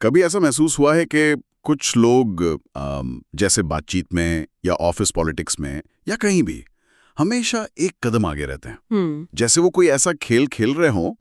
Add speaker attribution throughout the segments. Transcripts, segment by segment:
Speaker 1: कभी ऐसा महसूस हुआ है कि कुछ लोग जैसे बातचीत में या ऑफिस पॉलिटिक्स में या कहीं भी हमेशा एक कदम आगे रहते हैं, जैसे वो कोई ऐसा खेल खेल रहे हों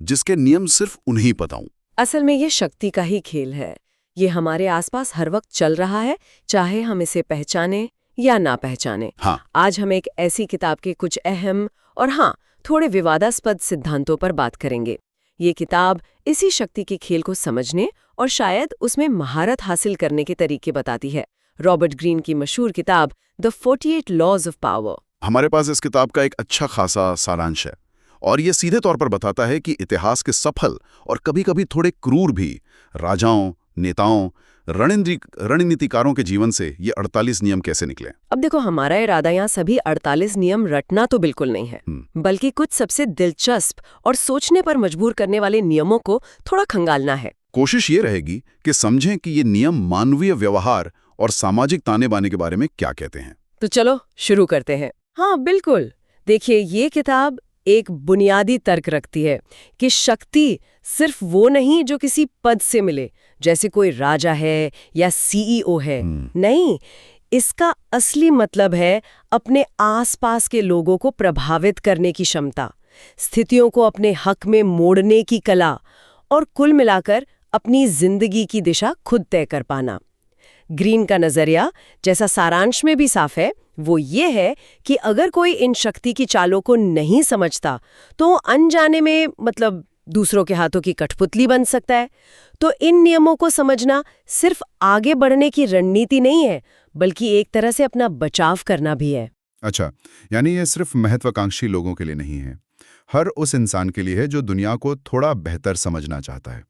Speaker 1: जिसके नियम सिर्फ उन्हें पता हों।
Speaker 2: असल में ये शक्ति का ही खेल है। ये हमारे आसपास हर वक्त चल रहा है, चाहे हम इसे पहचाने या ना पहचाने।
Speaker 1: हाँ,
Speaker 2: आज हम एक ऐसी किताब के कुछ अहम और थोड़े विवादास्पद सिद्धांतों पर बात करेंगे। ये किताब इसी शक्ति के खेल को समझने और शायद उसमें महारत हासिल करने के तरीके बताती है। रॉबर्ट ग्रीन की मशहूर किताब द 48 लॉज ऑफ पावर।
Speaker 1: हमारे पास इस किताब का एक अच्छा खासा सारांश है और ये सीधे तौर पर बताता है कि इतिहास के सफल और कभी-कभी थोड़े क्रूर भी राजाओं, नेताओं, रणनीतिकारों के जीवन से ये 48 नियम कैसे निकले।
Speaker 2: अब देखो, हमारा इरादा यहाँ सभी 48 नियम रटना तो बिल्कुल नहीं है, बल्कि कुछ सबसे दिलचस्प और सोचने पर मजबूर करने वाले नियमों को थोड़ा खंगालना है।
Speaker 1: कोशिश ये रहेगी कि समझें कि ये नियम मानवीय व्यवहार और सामाजिक ताने बाने के बारे में क्या कहते हैं।
Speaker 2: तो चलो शुरू करते हैं। हाँ बिल्कुल, देखिए ये किताब एक बुनियादी तर्क रखती है कि शक्ति सिर्फ वो नहीं जो किसी पद से मिले, जैसे कोई राजा है या सीईओ है। नहीं, इसका असली मतलब है अपने आसपास के लोगों को प्रभावित करने की क्षमता, स्थितियों को अपने हक में मोड़ने की कला और कुल मिलाकर अपनी जिंदगी की दिशा खुद तय कर पाना। ग्रीन का नजरिया, जैसा सारांश में भी साफ है, वो ये है कि अगर कोई इन शक्ति की चालों को नहीं समझता तो अनजाने में दूसरों के हाथों की कठपुतली बन सकता है। तो इन नियमों को समझना सिर्फ आगे बढ़ने की रणनीति नहीं है, बल्कि एक तरह से अपना बचाव करना भी है।
Speaker 3: अच्छा, यानी ये सिर्फ महत्वाकांक्षी लोगों के लिए नहीं है, हर उस इंसान के लिए है जो दुनिया को थोड़ा बेहतर समझना चाहता है।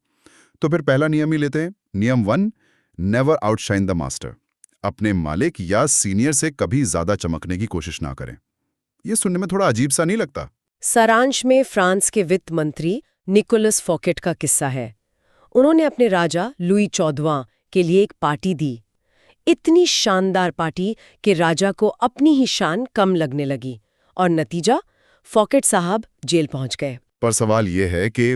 Speaker 3: तो फिर पहला नियम ही लेते हैं। नियम 1, नेवर आउटशाइन द मास्टर। अपने मालिक या सीनियर से कभी ज्यादा चमकने की कोशिश ना करें। ये सुनने में थोड़ा अजीब सा नहीं लगता?
Speaker 2: सारांश में फ्रांस के वित्त मंत्री निकोलस फॉकेट का किस्सा है। उन्होंने अपने राजा लुई 14वां के लिए एक पार्टी दी। इतनी शानदार पार्टी कि राजा को अपनी ही शान कम लगने लगी और नतीजा, फॉकेट साहब जेल पहुंच गए।
Speaker 3: पर सवाल यह है कि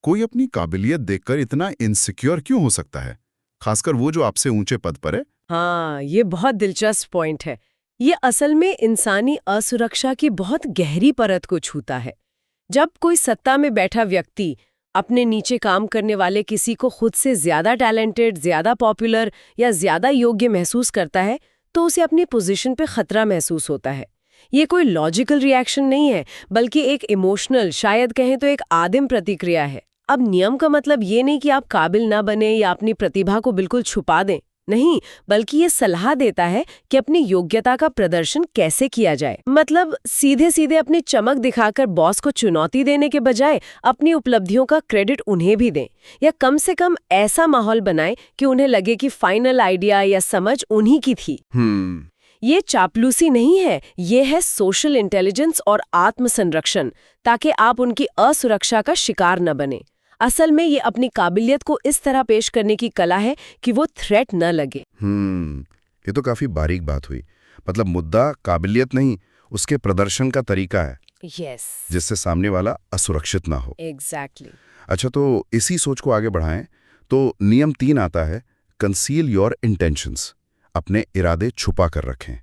Speaker 3: कोई अपनी काबिलियत देखकर इतना इनसिक्योर क्यों हो सकता है, खासकर वो जो आपसे ऊंचे पद पर है?
Speaker 2: हाँ, ये बहुत दिलचस्प पॉइंट है। ये असल में इंसानी असुरक्षा की बहुत गहरी परत को छूता है। जब कोई सत्ता में बैठा व्यक्ति अपने नीचे काम करने वाले किसी को खुद से ज्यादा टैलेंटेड, ज्यादा पॉपुलर या ज्यादा योग्य महसूस करता है, तो उसे अपनी पोजीशन पे खतरा महसूस होता है। ये कोई लॉजिकल रिएक्शन नहीं है, बल्कि एक इमोशनल, शायद कहें तो एक आदिम प्रतिक्रिया है। अब नियम का मतलब ये नहीं कि आप काबिल ना बने या अपनी प्रतिभा को बिल्कुल छुपा दें, नहीं, बल्कि ये सलाह देता है कि अपनी योग्यता का प्रदर्शन कैसे किया जाए। मतलब सीधे सीधे अपनी चमक दिखाकर बॉस को चुनौती देने के बजाय अपनी उपलब्धियों का क्रेडिट उन्हें भी दें, या कम से कम ऐसा माहौल बनाएं कि उन्हें लगे कि फाइनल आइडिया या समझ उन्हीं की थी। ये चापलूसी नहीं है, ये है सोशल इंटेलिजेंस और आत्मसंरक्षण, ताकि आप उनकी असुरक्षा का शिकार न बने। असल में ये अपनी काबिलियत को इस तरह पेश करने की कला है कि वो थ्रेट न लगे।
Speaker 3: ये तो काफी बारीक बात हुई। मतलब मुद्दा काबिलियत नहीं, उसके प्रदर्शन का तरीका है।
Speaker 2: यस,
Speaker 3: जिससे सामने वाला असुरक्षित ना हो।
Speaker 2: एग्जैक्टली।
Speaker 3: अच्छा, तो इसी सोच को आगे बढ़ाएं तो नियम 3 आता है, कंसील योर इंटेंशंस। अपने इरादे छुपा कर रखें।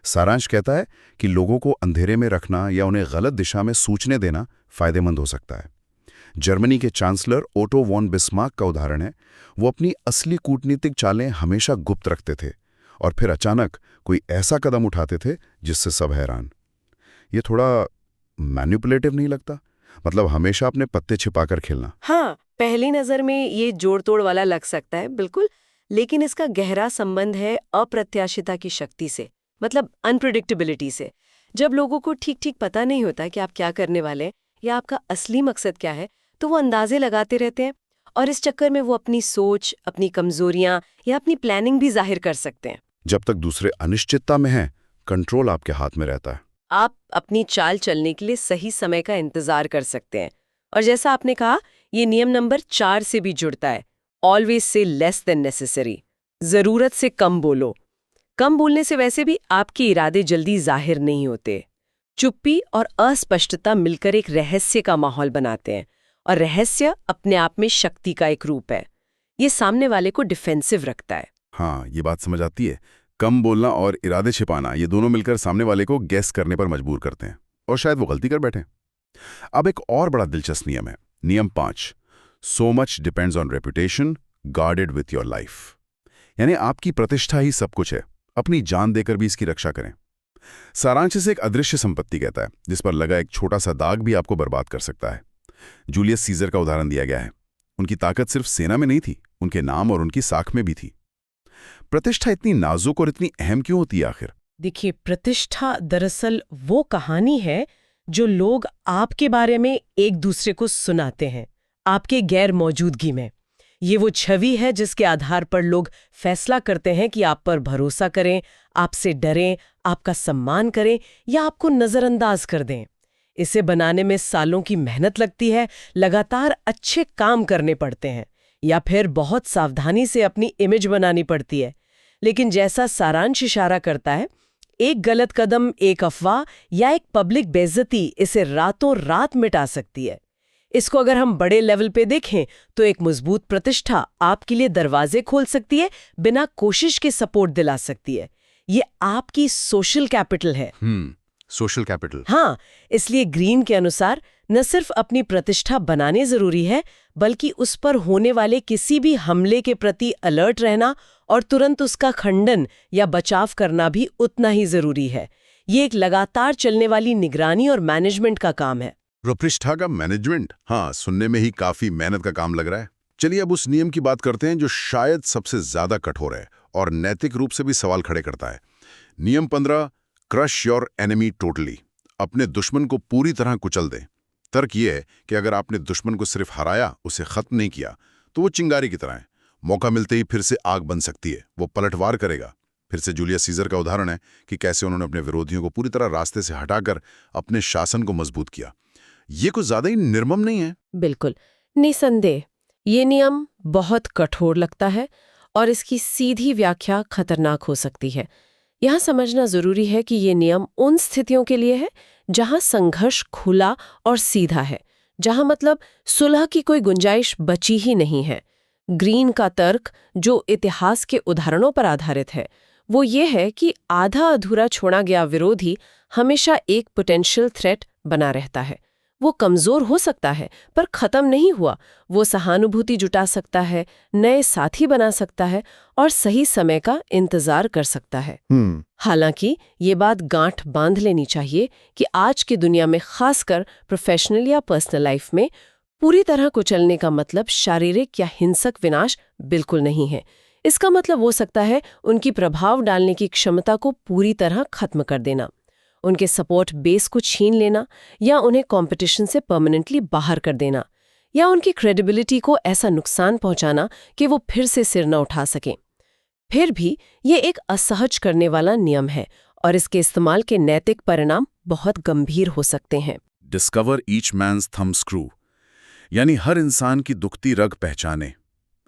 Speaker 3: सारांश कहता है कि लोगों को अंधेरे में रखना या उन्हें गलत दिशा में सूचने देना फायदेमंद हो सकता है। जर्मनी के चांसलर ओटो वॉन बिस्मार्क का उदाहरण है। वो अपनी असली कूटनीतिक चालें हमेशा गुप्त रखते थे और फिर अचानक कोई ऐसा कदम उठाते थे जिससे सब हैरान। ये थोड़ा मैनिपुलेटिव नहीं लगता? मतलब हमेशा अपने पत्ते छिपाकर खेलना।
Speaker 2: हाँ, पहली नजर में ये जोड़ तोड़ वाला लग सकता है, बिल्कुल, लेकिन इसका गहरा संबंध है अप्रत्याशिता की शक्ति से, मतलब अनप्रेडिक्टेबिलिटी से। जब लोगों को ठीक ठीक पता नहीं होता कि आप क्या करने वाले या आपका असली मकसद क्या है, तो वो अंदाजे लगाते रहते हैं और इस चक्कर में वो अपनी सोच, अपनी कमजोरियां या अपनी प्लानिंग भी जाहिर कर सकते हैं।
Speaker 3: जब तक दूसरे अनिश्चितता में हैं, कंट्रोल आपके हाथ में रहता है।
Speaker 2: आप अपनी चाल चलने के लिए सही समय का इंतजार कर सकते हैं। और जैसा आपने कहा, ये नियम नंबर 4 से भी जुड़ता है, always say less than necessary. जरूरत से कम बोलो। कम बोलने से वैसे भी आपके इरादे जल्दी जाहिर नहीं होते। चुप्पी और अस्पष्टता मिलकर एक रहस्य का माहौल बनाते हैं, और रहस्य अपने आप में शक्ति का एक रूप है। ये सामने वाले को डिफेंसिव रखता है।
Speaker 1: हाँ, ये बात समझ आती है। कम बोलना और इरादे छिपाना, ये दोनों मिलकर सामने वाले को गेस करने पर मजबूर करते हैं और शायद वो गलती कर बैठे। अब एक और बड़ा दिलचस्प नियम है, नियम 5। So much depends on reputation, guarded with your life. यानी आपकी प्रतिष्ठा ही सब कुछ है, अपनी जान देकर भी इसकी रक्षा करें। सारांश इसे एक अदृश्य संपत्ति कहता है, जिस पर लगा एक छोटा सा दाग भी आपको बर्बाद कर सकता है। जूलियस सीजर का उदाहरण दिया गया है। उनकी ताकत सिर्फ सेना में नहीं थी, उनके नाम और उनकी साख में भी थी। प्रतिष्ठा इतनी नाजुक और इतनी अहम क्यों होती है आखिर?
Speaker 2: देखिए, प्रतिष्ठा दरअसल वो कहानी है जो लोग आपके बारे में एक दूसरे को सुनाते हैं, आपके गैर मौजूदगी में। ये वो छवि है जिसके आधार पर लोग फैसला करते हैं कि आप पर भरोसा करें, आपसे डरें, आपका सम्मान करें या आपको नजरअंदाज कर दें। इसे बनाने में सालों की मेहनत लगती है, लगातार अच्छे काम करने पड़ते हैं या फिर बहुत सावधानी से अपनी इमेज बनानी पड़ती है। लेकिन जैसा सारांश इशारा करता है, एक गलत कदम, एक अफवाह या एक पब्लिक बेइज्जती इसे रातों रात मिटा सकती है। इसको अगर हम बड़े लेवल पे देखें तो एक मजबूत प्रतिष्ठा आपके लिए दरवाजे खोल सकती है, बिना कोशिश के सपोर्ट दिला सकती है। ये आपकी सोशल कैपिटल है।
Speaker 1: Social capital.
Speaker 2: हाँ, इसलिए ग्रीन के अनुसार न सिर्फ अपनी प्रतिष्ठा बनाने जरूरी है, बल्कि उस पर होने वाले किसी भी हमले के प्रति अलर्ट रहना और तुरंत उसका खंडन या बचाव करना भी उतना ही जरूरी है। ये एक लगातार चलने वाली निगरानी और मैनेजमेंट का काम है।
Speaker 1: प्रतिष्ठा का मैनेजमेंट, हाँ, सुनने में ही काफी मेहनत का काम लग रहा है। चलिए अब उस नियम की बात करते हैं जो शायद सबसे ज्यादा कठोर है और नैतिक रूप से भी सवाल खड़े करता है। नियम 15, क्रश योर एनिमी टोटली। अपने दुश्मन को पूरी तरह कुचल दें। तर्क ये है कि अगर आपने दुश्मन को सिर्फ हराया, उसे खत्म नहीं किया, तो वो चिंगारी की तरह है, मौका मिलते ही फिर से आग बन सकती है, वो पलटवार करेगा। फिर से जूलियस सीजर का उदाहरण है कि कैसे उन्होंने अपने विरोधियों को पूरी तरह रास्ते से हटाकर अपने शासन को मजबूत किया। ये कुछ ज्यादा ही निर्मम नहीं है?
Speaker 2: बिल्कुल, निसंदेह ये नियम बहुत कठोर लगता है और इसकी सीधी व्याख्या खतरनाक हो सकती है। यहाँ समझना जरूरी है कि ये नियम उन स्थितियों के लिए है जहाँ संघर्ष खुला और सीधा है, जहाँ मतलब सुलह की कोई गुंजाइश बची ही नहीं है। ग्रीन का तर्क, जो इतिहास के उदाहरणों पर आधारित है, वो ये है कि आधा अधूरा छोड़ा गया विरोधी हमेशा एक पोटेंशियल थ्रेट बना रहता है। वो कमजोर हो सकता है पर खत्म नहीं हुआ। वो सहानुभूति जुटा सकता है, नए साथी बना सकता है और सही समय का इंतजार कर सकता है। हालांकि ये बात गांठ बांध लेनी चाहिए कि आज की दुनिया में, खासकर प्रोफेशनल या पर्सनल लाइफ में, पूरी तरह कुचलने का मतलब शारीरिक या हिंसक विनाश बिल्कुल नहीं है। इसका मतलब हो सकता है उनकी प्रभाव डालने की क्षमता को पूरी तरह खत्म कर देना, उनके सपोर्ट बेस को छीन लेना या उन्हें कंपटीशन से परमानेंटली बाहर कर देना, या उनकी क्रेडिबिलिटी को ऐसा नुकसान पहुंचाना कि वो फिर से सिर न उठा सकें। फिर भी ये एक असहज करने वाला नियम है और इसके इस्तेमाल के नैतिक परिणाम बहुत गंभीर हो सकते हैं।
Speaker 1: Discover each man's thumb screw, यानी हर इंसान की दुखती रग पहचाने।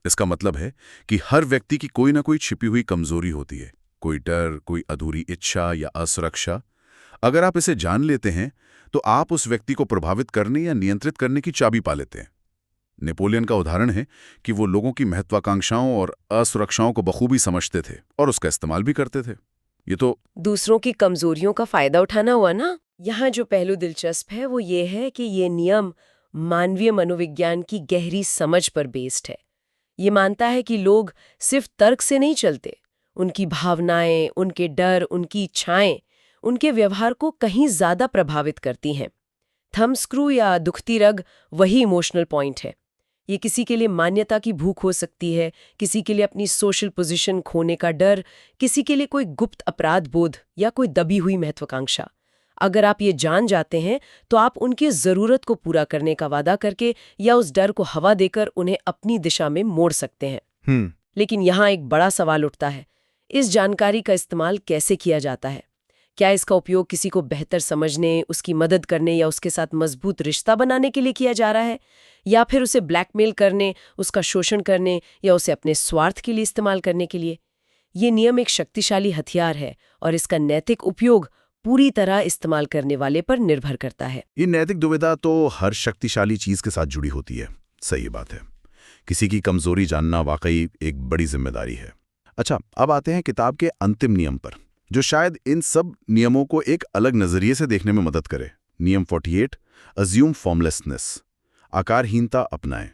Speaker 1: इसका मतलब है कि हर व्यक्ति की कोई ना कोई छिपी हुई कमजोरी होती है, कोई डर, कोई अधूरी इच्छा या असुरक्षा। अगर आप इसे जान लेते हैं तो आप उस व्यक्ति को प्रभावित करने या नियंत्रित करने की चाबी पा लेते हैं। नेपोलियन का उदाहरण है कि वो लोगों की महत्वाकांक्षाओं और असुरक्षाओं को बखूबी समझते थे और उसका इस्तेमाल भी करते थे। ये तो
Speaker 2: दूसरों की कमजोरियों का फायदा उठाना हुआ ना। यहाँ जो पहलू दिलचस्प है वो ये है कि ये नियम मानवीय मनोविज्ञान की गहरी समझ पर बेस्ड है। ये मानता है कि लोग सिर्फ तर्क से नहीं चलते, उनकी भावनाएं, उनके डर, उनकी इच्छाएं उनके व्यवहार को कहीं ज्यादा प्रभावित करती हैं। थंब स्क्रू या दुखती रग वही इमोशनल पॉइंट है। ये किसी के लिए मान्यता की भूख हो सकती है, किसी के लिए अपनी सोशल पोजीशन खोने का डर, किसी के लिए कोई गुप्त अपराध बोध या कोई दबी हुई महत्वाकांक्षा। अगर आप ये जान जाते हैं तो आप उनकी जरूरत को पूरा करने का वादा करके या उस डर को हवा देकर उन्हें अपनी दिशा में मोड़ सकते हैं। लेकिन यहाँ एक बड़ा सवाल उठता है, इस जानकारी का इस्तेमाल कैसे किया जाता है? क्या इसका उपयोग किसी को बेहतर समझने, उसकी मदद करने या उसके साथ मजबूत रिश्ता बनाने के लिए किया जा रहा है, या फिर उसे ब्लैकमेल करने, उसका शोषण करने या उसे अपने स्वार्थ के लिए इस्तेमाल करने के लिए? ये नियम एक शक्तिशाली हथियार है और इसका नैतिक उपयोग पूरी तरह इस्तेमाल करने वाले पर निर्भर करता है।
Speaker 1: ये नैतिक दुविधा तो हर शक्तिशाली चीज के साथ जुड़ी होती है। सही बात है। किसी की कमजोरी जानना वाकई एक बड़ी जिम्मेदारी है। अच्छा, अब आते हैं किताब के अंतिम नियम पर, जो शायद इन सब नियमों को एक अलग नजरिए से देखने में मदद करे। नियम 48, अज्यूम फॉर्मलेसनेस, आकारहीनता अपनाएं।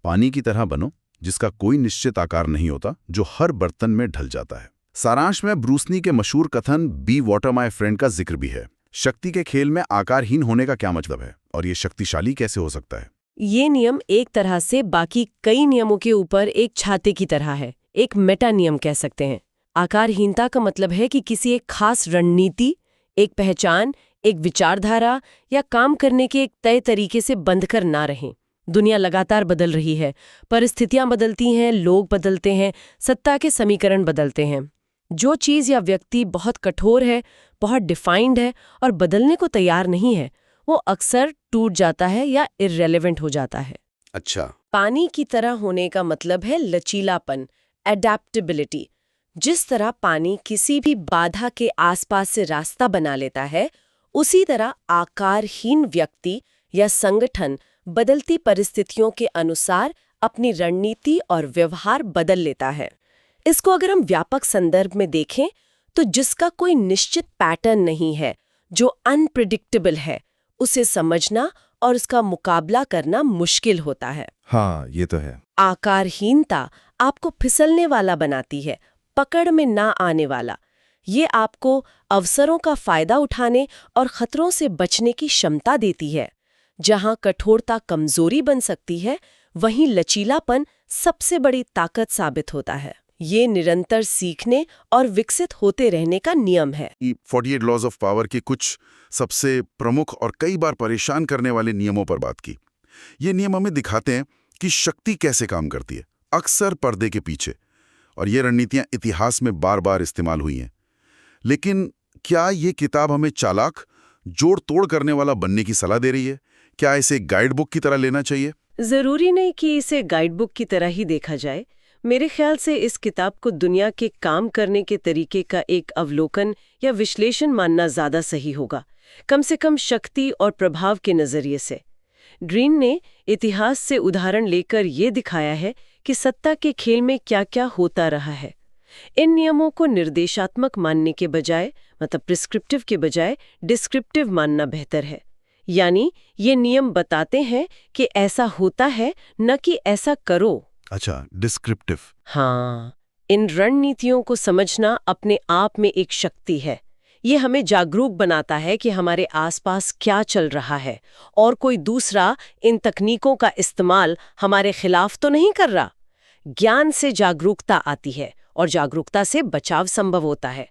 Speaker 1: पानी की तरह बनो जिसका कोई निश्चित आकार नहीं होता, जो हर बर्तन में ढल जाता है। सारांश में ब्रूस ली के मशहूर कथन बी वाटर माय फ्रेंड का जिक्र भी है। शक्ति के खेल में आकारहीन होने का क्या मतलब है और ये शक्तिशाली कैसे हो सकता है?
Speaker 2: ये नियम एक तरह से बाकी कई नियमों के ऊपर एक छाते की तरह है, एक मेटा नियम कह सकते हैं। आकारहीनता का मतलब है कि किसी एक खास रणनीति, एक पहचान, एक विचारधारा या काम करने के एक तय तरीके से बंधकर ना रहें। दुनिया लगातार बदल रही है, परिस्थितियां बदलती हैं, लोग बदलते हैं, सत्ता के समीकरण बदलते हैं। जो चीज़ या व्यक्ति बहुत कठोर है, बहुत डिफाइंड है और बदलने को तैयार नहीं है, वो अक्सर टूट जाता है या इररेलेवेंट हो जाता है।
Speaker 1: अच्छा,
Speaker 2: पानी की तरह होने का मतलब है लचीलापन, एडेप्टेबिलिटी। जिस तरह पानी किसी भी बाधा के आसपास से रास्ता बना लेता है, उसी तरह आकारहीन व्यक्ति या संगठन बदलती परिस्थितियों के अनुसार अपनी रणनीति और व्यवहार बदल लेता है। इसको अगर हम व्यापक संदर्भ में देखें तो जिसका कोई निश्चित पैटर्न नहीं है, जो अनप्रिडिक्टेबल है, उसे समझना और उसका मुकाबला करना मुश्किल होता है।
Speaker 3: हाँ, ये तो है।
Speaker 2: आकारहीनता आपको फिसलने वाला बनाती है, पकड़ में ना आने वाला। ये आपको अवसरों का फायदा उठाने और खतरों से बचने की क्षमता देती है। जहां कठोरता कमजोरी बन सकती है, वहीं लचीलापन सबसे बड़ी ताकत साबित होता है। ये निरंतर सीखने और विकसित होते रहने का नियम है।
Speaker 1: 48 लॉज ऑफ पावर के कुछ सबसे प्रमुख और कई बार परेशान करने वाले नियमों पर बात की। ये नियम हमें दिखाते हैं कि शक्ति कैसे काम करती है, अक्सर पर्दे के पीछे, और ये रणनीतियां इतिहास में बार बार इस्तेमाल हुई हैं। लेकिन क्या ये किताब हमें चालाक, जोड़ तोड़ करने वाला बनने की सलाह दे रही है? क्या इसे गाइड बुक की तरह लेना चाहिए?
Speaker 2: जरूरी नहीं कि इसे गाइड बुक की तरह ही देखा जाए। मेरे ख्याल से इस किताब को दुनिया के काम करने के तरीके का एक अवलोकन या विश्लेषण मानना ज्यादा सही होगा, कम से कम शक्ति और प्रभाव के नजरिए से। ग्रीन ने इतिहास से उदाहरण लेकर ये दिखाया है कि सत्ता के खेल में क्या क्या होता रहा है। इन नियमों को निर्देशात्मक मानने के बजाय, मतलब प्रिस्क्रिप्टिव के बजाय डिस्क्रिप्टिव मानना बेहतर है। यानी ये नियम बताते हैं कि ऐसा होता है, न कि ऐसा करो।
Speaker 1: अच्छा, डिस्क्रिप्टिव।
Speaker 2: हाँ, इन रणनीतियों को समझना अपने आप में एक शक्ति है। ये हमें जागरूक बनाता है कि हमारे आसपास क्या चल रहा है और कोई दूसरा इन तकनीकों का इस्तेमाल हमारे खिलाफ तो नहीं कर रहा। ज्ञान से जागरूकता आती है और जागरूकता से बचाव संभव होता है।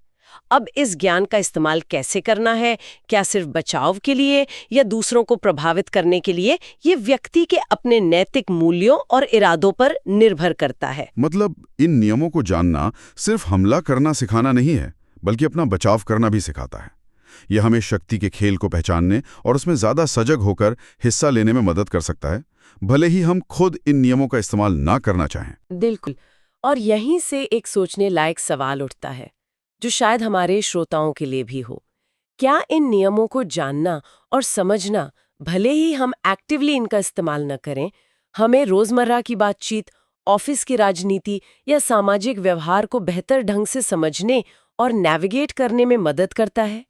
Speaker 2: अब इस ज्ञान का इस्तेमाल कैसे करना है, क्या सिर्फ बचाव के लिए या दूसरों को प्रभावित करने के लिए, ये व्यक्ति के अपने नैतिक मूल्यों और इरादों पर निर्भर करता है।
Speaker 1: मतलब इन नियमों को जानना सिर्फ हमला करना सिखाना नहीं है, बल्कि अपना बचाव करना भी सिखाता है। यह हमें शक्ति के खेल को पहचानने और उसमें ज्यादा सजग होकर हिस्सा लेने में मदद कर सकता है, भले ही हम खुद इन नियमों का इस्तेमाल ना करना चाहें।
Speaker 2: बिल्कुल। और यहीं से एक सोचने लायक सवाल उठता है, जो शायद हमारे श्रोताओं के लिए भी हो। क्या इन नियमों को जानना और समझना, भले ही हम एक्टिवली इनका इस्तेमाल न करें, हमें रोजमर्रा की बातचीत, ऑफिस की राजनीति या सामाजिक व्यवहार को बेहतर ढंग से समझने और नेविगेट करने में मदद करता है?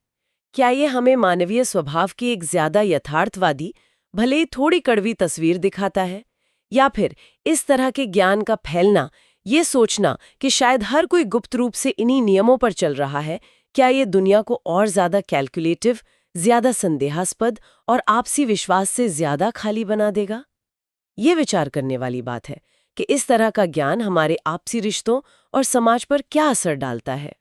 Speaker 2: क्या ये हमें मानवीय स्वभाव की एक ज्यादा यथार्थवादी, भले ही थोड़ी कड़वी तस्वीर दिखाता है? या फिर इस तरह के ज्ञान का फैलना, ये सोचना कि शायद हर कोई गुप्त रूप से इन्हीं नियमों पर चल रहा है, क्या ये दुनिया को और ज्यादा कैलकुलेटिव, ज्यादा संदेहास्पद और आपसी विश्वास से ज्यादा खाली बना देगा? ये विचार करने वाली बात है कि इस तरह का ज्ञान हमारे आपसी रिश्तों और समाज पर क्या असर डालता है।